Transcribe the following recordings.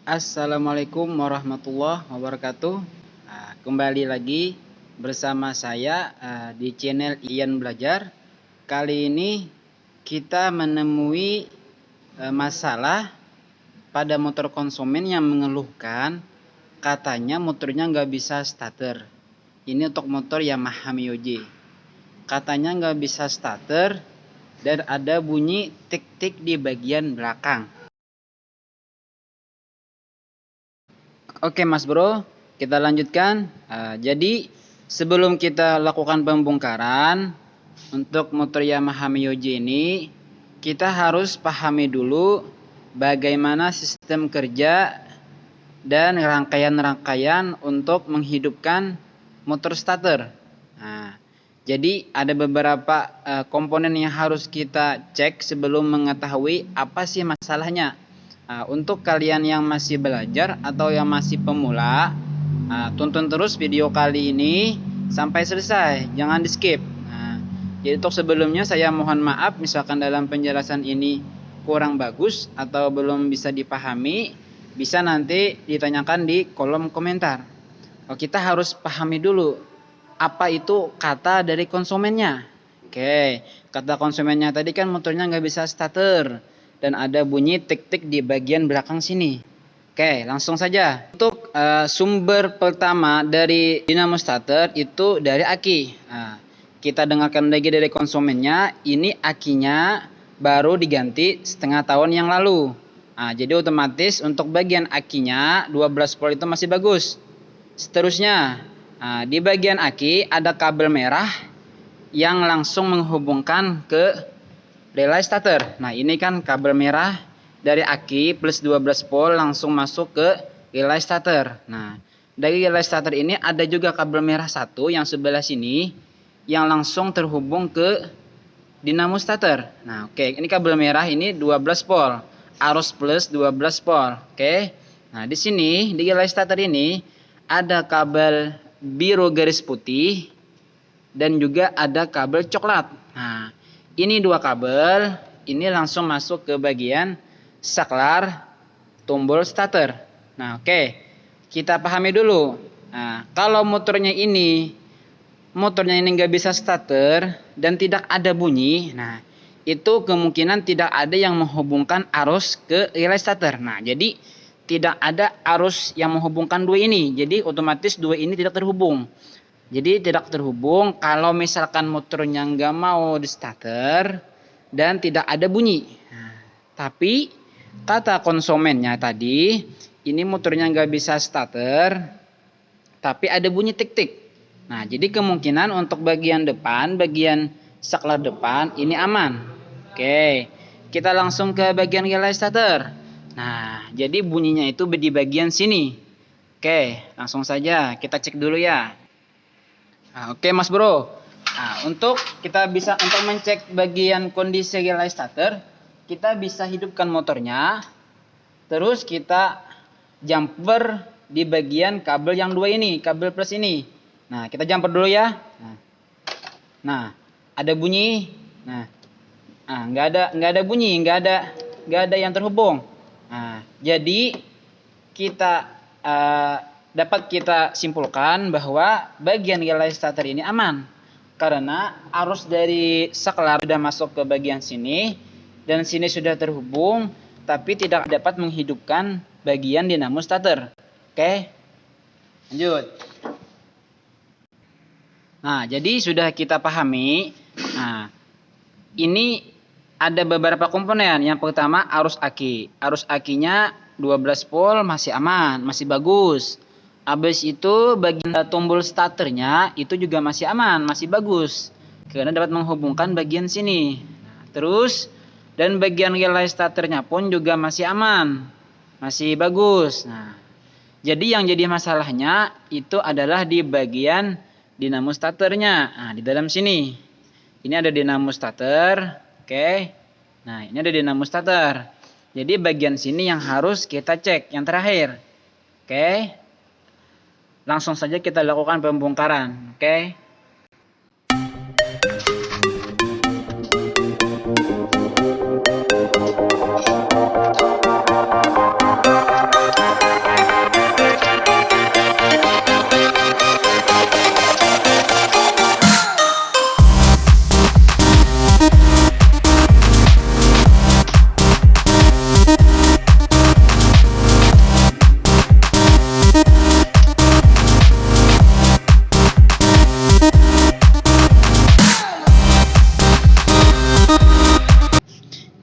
Assalamualaikum warahmatullahi wabarakatuh. Kembali lagi bersama saya di channel Ian Belajar. Kali ini kita menemui masalah pada motor konsumen yang mengeluhkan katanya motornya nggak bisa starter. Ini untuk motor Yamaha Miyoji. Katanya nggak bisa starter dan ada bunyi tik-tik di bagian belakang. Oke Mas Bro, kita lanjutkan. Jadi sebelum kita lakukan pembongkaran untuk motor Yamaha Miyoji ini, kita harus pahami dulu bagaimana sistem kerja dan rangkaian-rangkaian untuk menghidupkan motor starter. Jadi ada beberapa komponen yang harus kita cek sebelum mengetahui apa sih masalahnya. Untuk kalian yang masih belajar atau yang masih pemula, tonton terus video kali ini sampai selesai, jangan di skip. Jadi untuk sebelumnya saya mohon maaf misalkan dalam penjelasan ini kurang bagus atau belum bisa dipahami, bisa nanti ditanyakan di kolom komentar. Kita harus pahami dulu apa itu kata dari konsumennya. Oke, kata konsumennya tadi kan motornya nggak bisa starter dan ada bunyi tik-tik di bagian belakang sini. Oke, langsung saja. Untuk sumber pertama dari dinamo starter itu dari aki. Kita dengarkan lagi dari konsumennya, ini akinya baru diganti setengah tahun yang lalu. Jadi otomatis untuk bagian akinya 12 volt itu masih bagus. Seterusnya, di bagian aki ada kabel merah yang langsung menghubungkan ke relay starter. Nah, ini kan kabel merah dari aki plus 12 volt langsung masuk ke relay starter. Nah, dari relay starter ini ada juga kabel merah satu yang sebelah sini yang langsung terhubung ke dinamo starter. Nah, oke, ini kabel merah ini 12 volt, arus plus 12 volt. Oke. Nah, di sini di relay starter ini ada kabel biru garis putih dan juga ada kabel coklat. Nah, ini dua kabel, ini langsung masuk ke bagian saklar tombol starter. Nah, oke. Kita pahami dulu. Nah, kalau motornya ini nggak bisa starter dan tidak ada bunyi, nah itu kemungkinan tidak ada yang menghubungkan arus ke relay starter. Nah, jadi tidak ada arus yang menghubungkan dua ini. Jadi otomatis dua ini tidak terhubung. Jadi tidak terhubung kalau misalkan motornya nggak mau di starter dan tidak ada bunyi. Tapi kata konsumennya tadi, ini motornya nggak bisa starter, tapi ada bunyi tik-tik. Nah, jadi kemungkinan untuk bagian depan, bagian saklar depan ini aman. Oke, kita langsung ke bagian relay starter. Nah, jadi bunyinya itu di bagian sini. Oke, langsung saja kita cek dulu ya. Oke Mas Bro, untuk mencek bagian kondisi relay starter, kita bisa hidupkan motornya, terus kita jumper di bagian kabel yang dua ini, kabel plus ini. Nah, kita jumper dulu ya. Nah, ada bunyi. Nah, nggak ada bunyi, nggak ada yang terhubung. Nah, jadi kita dapat kita simpulkan bahwa bagian relay starter ini aman karena arus dari saklar sudah masuk ke bagian sini dan sini sudah terhubung, tapi tidak dapat menghidupkan bagian dinamo starter. Oke, lanjut. Nah, jadi sudah kita pahami. Nah, ini ada beberapa komponen. Yang pertama arus aki. Arus akinya 12 volt masih aman, masih bagus. Habis itu bagian tombol starternya itu juga masih aman, masih bagus. Karena dapat menghubungkan bagian sini. Terus dan bagian relay starternya pun juga masih aman, masih bagus. Nah, jadi yang jadi masalahnya itu adalah di bagian dinamo starternya. Nah, di dalam sini. Ini ada dinamo starter, oke. Nah, ini ada dinamo starter. Jadi bagian sini yang harus kita cek, yang terakhir. Oke. Langsung saja kita lakukan pembongkaran, oke?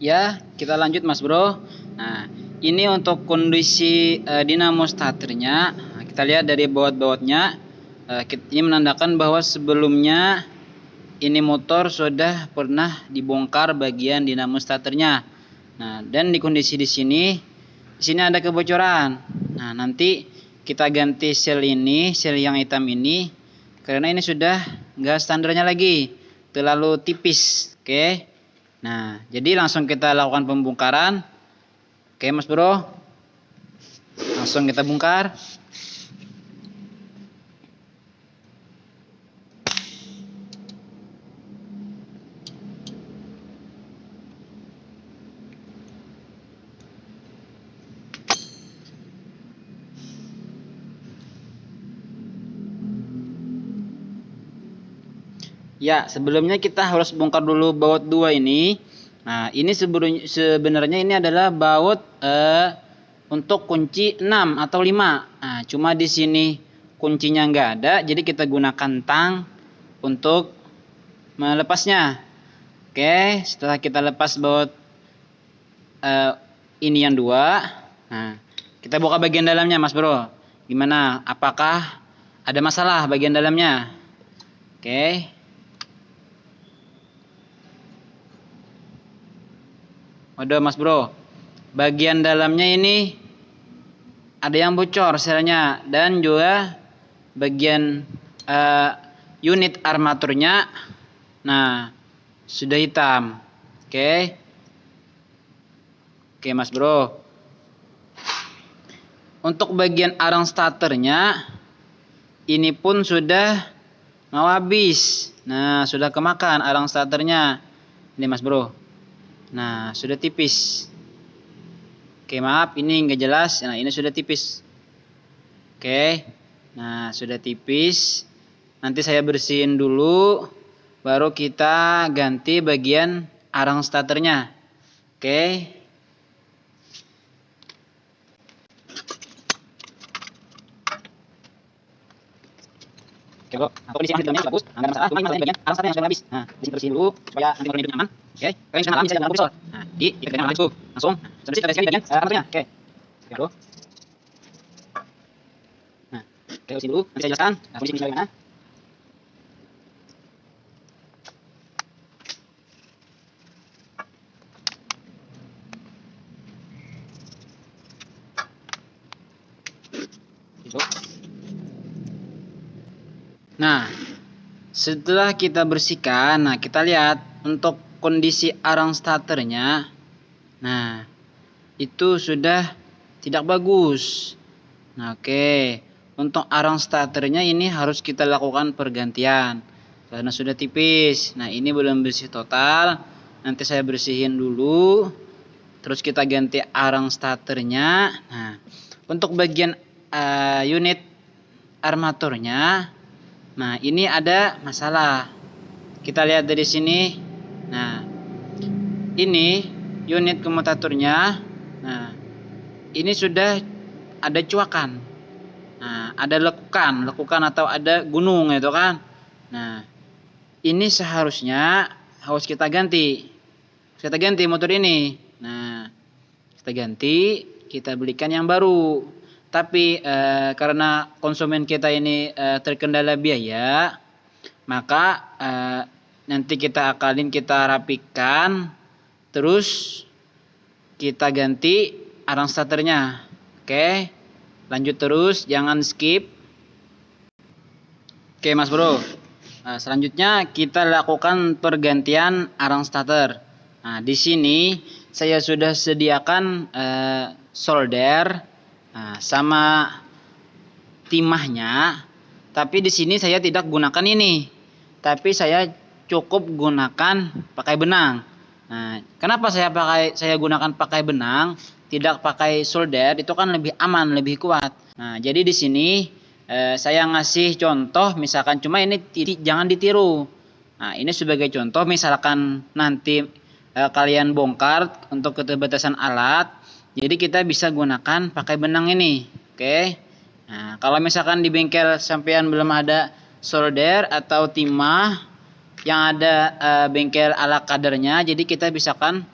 Ya, kita lanjut Mas Bro. Nah, ini untuk kondisi dinamo starternya. Nah, kita lihat dari baut-bautnya. Ini menandakan bahwa sebelumnya ini motor sudah pernah dibongkar bagian dinamo starternya. Nah, dan di kondisi di sini ada kebocoran. Nah, nanti kita ganti sel ini, sel yang hitam ini, karena ini sudah nggak standarnya lagi, terlalu tipis. Oke. Nah, jadi langsung kita lakukan pembongkaran. Oke, Mas Bro. Langsung kita bongkar. Ya, sebelumnya kita harus bongkar dulu baut 2 ini. Nah, ini sebenarnya ini adalah baut untuk kunci 6 atau 5. Nah, cuma di sini kuncinya nggak ada, jadi kita gunakan tang untuk melepasnya. Oke, setelah kita lepas baut ini yang 2. Nah, kita buka bagian dalamnya, Mas Bro. Gimana? Apakah ada masalah bagian dalamnya? Oke. Waduh Mas Bro, bagian dalamnya ini ada yang bocor selnya, dan juga bagian unit armaturnya nah sudah hitam. Oke. Oke Mas Bro, untuk bagian arang starternya ini pun sudah mau habis. Nah, sudah kemakan arang starternya ini Mas Bro. Nah, sudah tipis. Oke, maaf ini nggak jelas. Nah, ini sudah tipis. Oke. Nah, sudah tipis. Nanti saya bersihin dulu, baru kita ganti bagian arang starternya. Oke. Oke bro, nah, kondisi yang di dalamnya bagus, nggak ada masalah. Cuma ini masalahnya bagian arang starter yang sudah habis. Nah, di sini bersihin dulu supaya nanti kalau hidupnya aman. Oke, kalau yang sudah aman bisa jalan kompresor. Nah, dipegang langsung, sampai kita sekali bagian armaturnya. Oke, oke bro. Nah, oke bersihin dulu, nanti saya jelaskan. Nah, kondisi bagaimana. Nah, setelah kita bersihkan, nah kita lihat untuk kondisi arang starternya. Nah, itu sudah tidak bagus. Nah, oke. Untuk arang starternya ini harus kita lakukan pergantian karena sudah tipis. Nah, ini belum bersih total. Nanti saya bersihin dulu. Terus kita ganti arang starternya. Nah, untuk bagian unit armaturnya, nah ini ada masalah. Kita lihat dari sini. Nah, ini unit komutatornya. Nah, ini sudah ada cuakan. Nah, ada lekukan atau ada gunung itu kan. Nah, ini seharusnya harus kita ganti. Kita ganti motor ini. Nah, kita ganti, kita belikan yang baru. Tapi karena konsumen kita ini terkendala biaya, maka nanti kita akalin, kita rapikan, terus kita ganti arang starternya. Oke, lanjut terus, jangan skip. Oke Mas Bro, selanjutnya kita lakukan pergantian arang starter. Nah, di sini saya sudah sediakan solder. Nah, sama timahnya, tapi di sini saya tidak gunakan ini, tapi saya cukup gunakan pakai benang. Nah, kenapa saya gunakan pakai benang, tidak pakai solder? Itu kan lebih aman, lebih kuat. Nah, jadi di sini saya ngasih contoh, misalkan, cuma ini jangan ditiru. Nah, ini sebagai contoh, misalkan nanti kalian bongkar untuk keterbatasan alat. Jadi kita bisa gunakan pakai benang ini. Oke. Nah, kalau misalkan di bengkel sampean belum ada solder atau timah, yang ada bengkel ala kadernya, jadi kita bisakan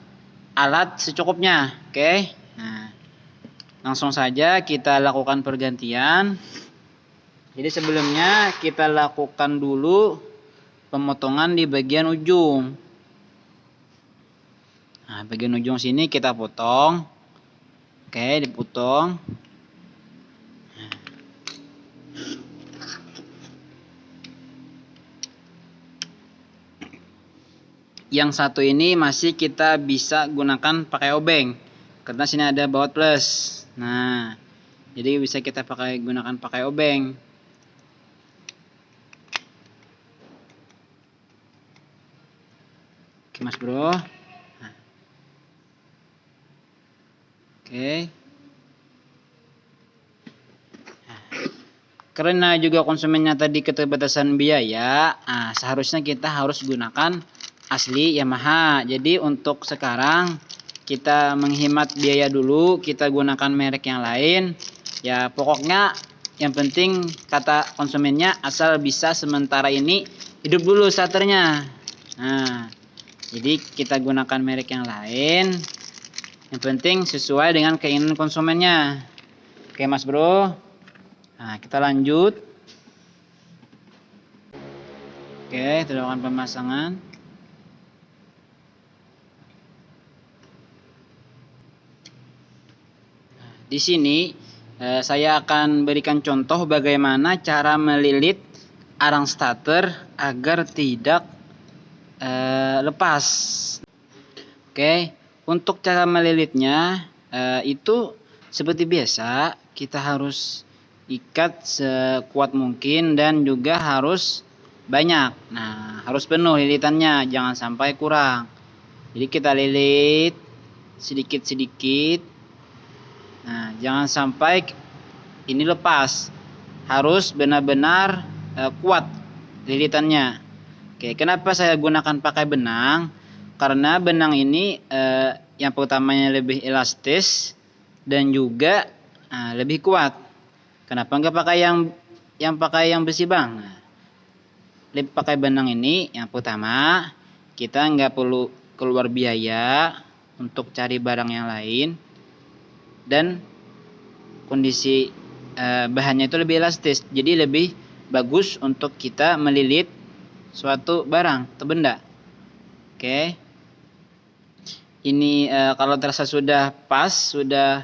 alat secukupnya. Oke. Nah, langsung saja kita lakukan pergantian. Jadi sebelumnya kita lakukan dulu pemotongan di bagian ujung. Nah, bagian ujung sini kita potong. Oke, dipotong. Yang satu ini masih kita bisa gunakan pakai obeng, karena sini ada baut plus. Nah, jadi bisa kita gunakan pakai obeng. Oke mas bro. Nah. Oke. Nah. Karena juga konsumennya tadi keterbatasan biaya, nah, seharusnya kita harus gunakan asli Yamaha. Jadi untuk sekarang kita menghemat biaya dulu, kita gunakan merek yang lain. Ya pokoknya yang penting kata konsumennya asal bisa sementara ini hidup dulu starternya. Nah, jadi kita gunakan merek yang lain. Yang penting sesuai dengan keinginan konsumennya. Oke mas bro. Nah kita lanjut. Oke, kita lakukan pemasangan. Di sini saya akan berikan contoh bagaimana cara melilit arang starter agar tidak lepas. Oke, untuk cara melilitnya itu seperti biasa kita harus ikat sekuat mungkin dan juga harus banyak. Nah, harus penuh lilitannya, jangan sampai kurang. Jadi kita lilit sedikit-sedikit. Nah, jangan sampai ini lepas. Harus benar-benar kuat lilitannya. Oke, kenapa saya gunakan pakai benang? Karena benang ini yang pertamanya lebih elastis dan juga lebih kuat. Kenapa nggak pakai yang besi bang? Nah, lebih pakai benang ini yang pertama kita nggak perlu keluar biaya untuk cari barang yang lain. Dan kondisi bahannya itu lebih elastis, jadi lebih bagus untuk kita melilit suatu barang atau benda. Oke, ini kalau terasa sudah pas, sudah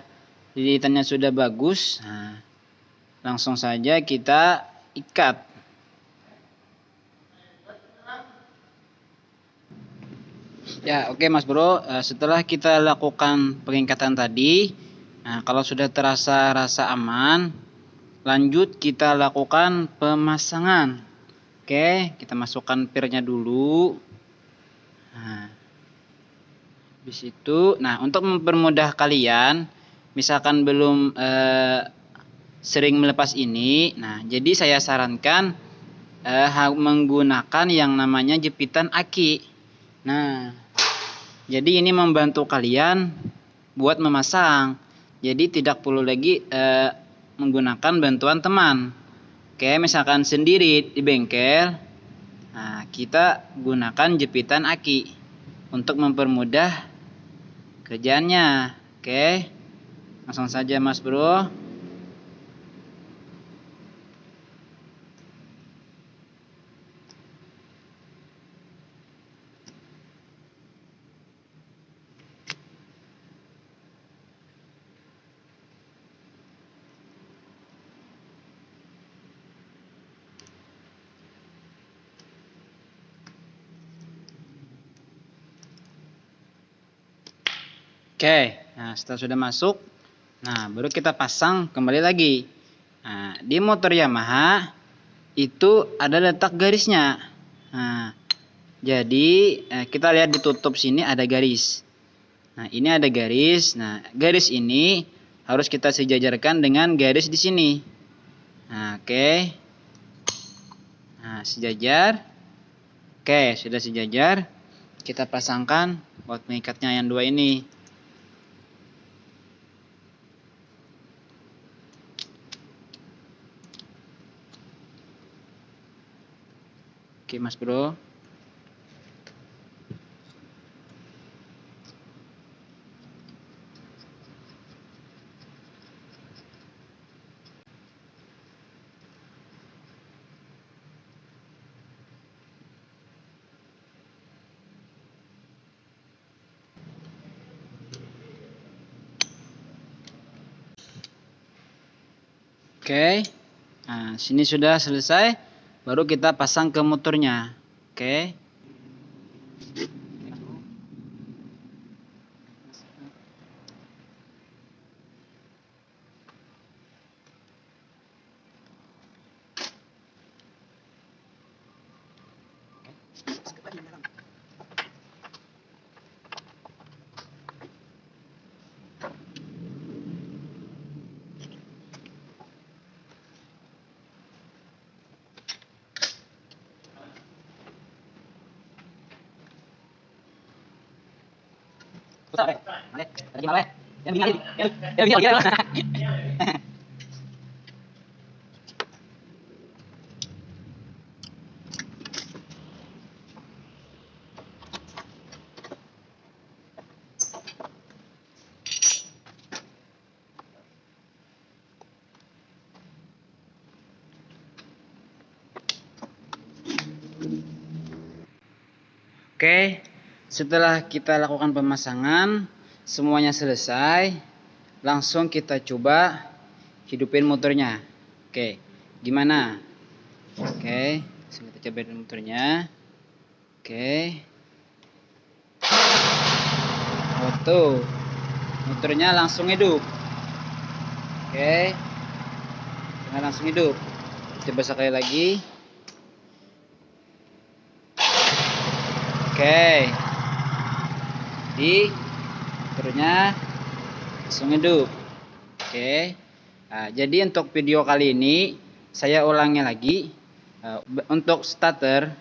lilitannya sudah bagus, nah, langsung saja kita ikat. Ya oke mas bro, setelah kita lakukan pengikatan tadi, nah kalau sudah terasa rasa aman, lanjut kita lakukan pemasangan. Oke, kita masukkan pirnya dulu. Nah, habis itu, nah untuk mempermudah kalian, misalkan belum sering melepas ini, nah jadi saya sarankan menggunakan yang namanya jepitan aki. Nah, jadi ini membantu kalian buat memasang. Jadi tidak perlu lagi menggunakan bantuan teman. Oke, misalkan sendiri di bengkel, nah kita gunakan jepitan aki untuk mempermudah kerjaannya. Oke, langsung saja mas bro. Oke, nah setelah sudah masuk, nah baru kita pasang kembali lagi. Nah, di motor Yamaha itu ada letak garisnya. Nah, jadi kita lihat ditutup sini ada garis. Nah, ini ada garis. Nah, garis ini harus kita sejajarkan dengan garis di sini. Nah, oke. Nah, sejajar. Oke, sudah sejajar. Kita pasangkan buat pengikatnya yang dua ini. Oke, Mas Bro. Oke. Nah, sini sudah selesai. Baru kita pasang ke motornya. Oke. Oke, setelah kita lakukan pemasangan, semuanya selesai, langsung kita coba hidupin motornya. Oke, gimana? Oke, kita coba hidupin motornya. Oke. Oh tuh, motornya langsung hidup. Oke, langsung hidup. Coba sekali lagi. Oke, di motornya langsung hidup. Oke, nah, jadi untuk video kali ini saya ulangi lagi. Untuk starter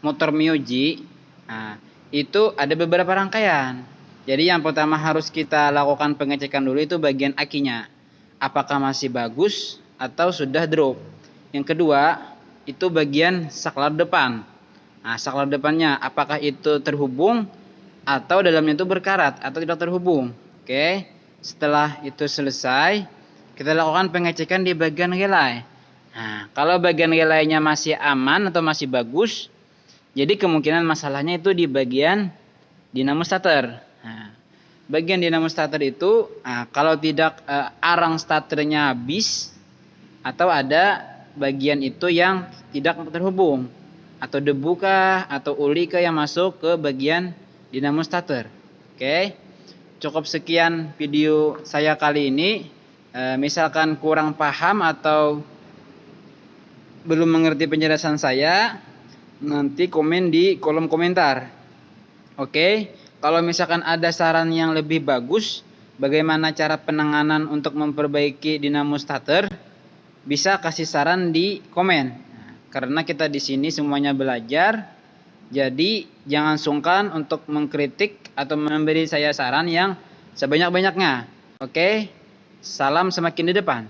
motor Myoji, nah, itu ada beberapa rangkaian. Jadi yang pertama harus kita lakukan pengecekan dulu itu bagian akinya, apakah masih bagus atau sudah drop. Yang kedua itu bagian saklar depan. Nah, saklar depannya apakah itu terhubung atau dalamnya itu berkarat atau tidak terhubung. Oke, setelah itu selesai, kita lakukan pengecekan di bagian relay. Nah, kalau bagian relaynya masih aman atau masih bagus, jadi kemungkinan masalahnya itu di bagian dinamo starter. Nah, bagian dinamo starter itu, kalau tidak arang starternya habis atau ada bagian itu yang tidak terhubung, atau debu kah atau uli kah yang masuk ke bagian dinamo starter. Oke, cukup sekian video saya kali ini. Misalkan kurang paham atau belum mengerti penjelasan saya, nanti komen di kolom komentar. Oke, kalau misalkan ada saran yang lebih bagus, bagaimana cara penanganan untuk memperbaiki dinamo starter, bisa kasih saran di komen. Nah, karena kita di sini semuanya belajar, jadi jangan sungkan untuk mengkritik atau memberi saya saran yang sebanyak-banyaknya. Oke, salam semakin di depan.